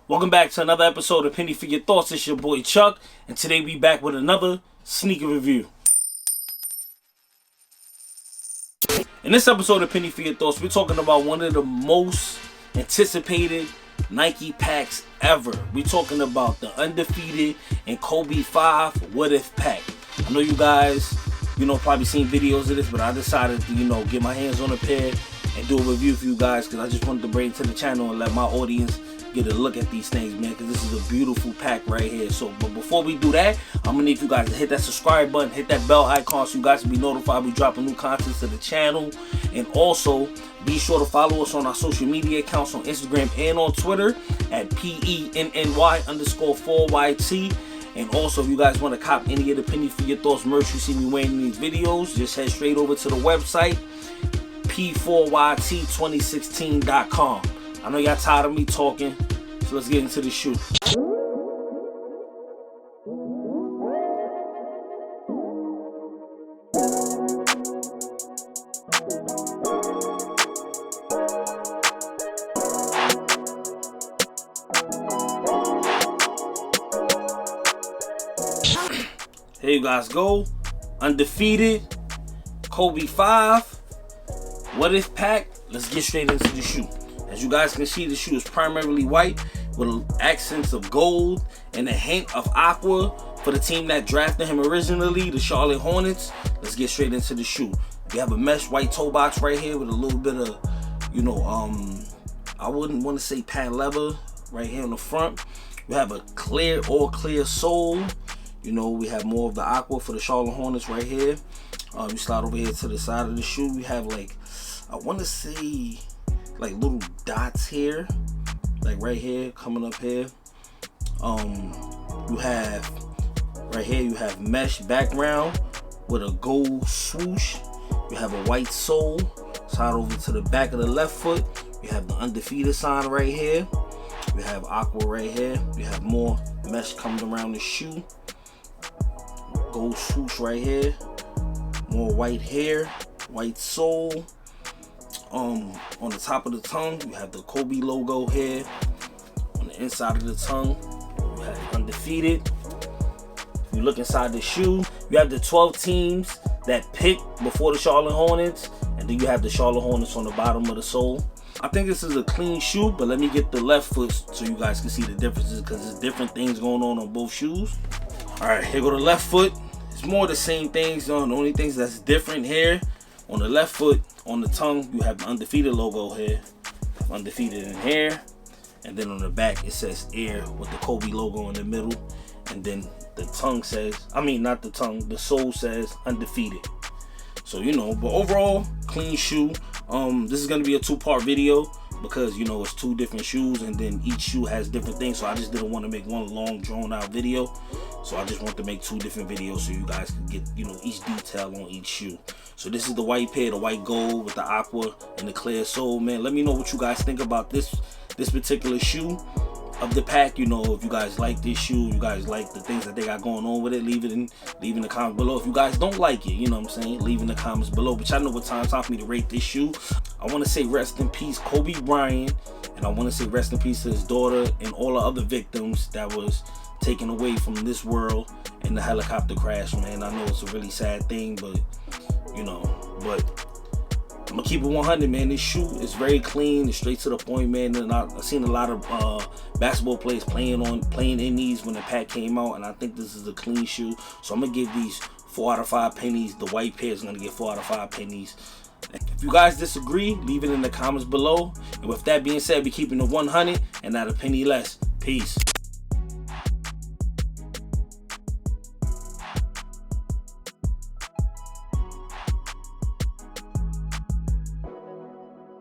Welcome back to another episode of Penny for Your Thoughts. It's your boy Chuck, and today we back with another sneaker review. In this episode of Penny for Your Thoughts, we're talking about one of the most anticipated Nike packs ever. We're talking about the Undefeated and Kobe 5 What If pack. I know you guys, probably seen videos of this, but I decided to, get my hands on a pair and do a review for you guys because I just wanted to bring it to the channel and let my audience get a look at these things, man, because this is a beautiful pack right here. But before we do that, I'm gonna need you guys to hit that subscribe button, hit that bell icon so you guys can be notified we dropping new content to the channel. And also be sure to follow us on our social media accounts on Instagram and on Twitter at PENNY_4YT. And also, if you guys want to cop any of the Penny for Your Thoughts merch you see me wearing in these videos, just head straight over to the website p4yt2016.com. I know y'all tired of me talking, so let's get into the shoe. Here you guys go. Undefeated, Kobe 5, What If pack. Let's get straight into the shoe. As you guys can see, the shoe is primarily white with accents of gold and a hint of aqua for the team that drafted him originally, the Charlotte Hornets. Let's get straight into the shoe. We have a mesh white toe box right here with a little bit of, I wouldn't want to say patent leather right here on the front. We have a all clear sole. We have more of the aqua for the Charlotte Hornets right here. You slide over here to the side of the shoe. We have I want to say little dots here, right here, coming up here. You have right here, you have mesh background with a gold swoosh. You have a white sole. Slide over to the back of the left foot. You have the Undefeated sign right here. We have aqua right here. We have more mesh coming around the shoe. Gold swoosh right here. More white hair, white sole. On the top of the tongue, you have the Kobe logo here. On the inside of the tongue, you have Undefeated. If you look inside the shoe, you have the 12 teams that picked before the Charlotte Hornets, and then you have the Charlotte Hornets on the bottom of the sole. I think this is a clean shoe, but let me get the left foot so you guys can see the differences because there's different things going on both shoes. All right, here go the left foot. It's more the same things. The only things that's different here, on the left foot, on the tongue, you have the Undefeated logo here, Undefeated in here, and then on the back it says Air with the Kobe logo in the middle, and then the tongue says, not the tongue, the sole says Undefeated. So but overall, clean shoe. This is gonna be a two-part video because it's two different shoes, and then each shoe has different things. So I just didn't want to make one long drawn-out video. So I just want to make two different videos so you guys can get each detail on each shoe. So this is the white pair, the white gold with the aqua and the clear sole, man. Let me know what you guys think about this particular shoe of the pack. If you guys like this shoe, you guys like the things that they got going on with it, leave it in the comments below. If you guys don't like it, leave in the comments below. But y'all know what time for me to rate this shoe. I want to say rest in peace Kobe Bryant, and I want to say rest in peace to his daughter and all the other victims that was taken away from this world in the helicopter crash, man. I know it's a really sad thing, but but I'm gonna keep it 100, man. This shoe is very clean, it's straight to the point, man. And I've seen a lot of basketball players playing in these when the pack came out, and I think this is a clean shoe. So I'm gonna give these 4 out of 5 pennies. The white pair is gonna get 4 out of 5 pennies. If you guys disagree, leave it in the comments below. And with that being said, we're keeping it 100 and not a penny less. Peace.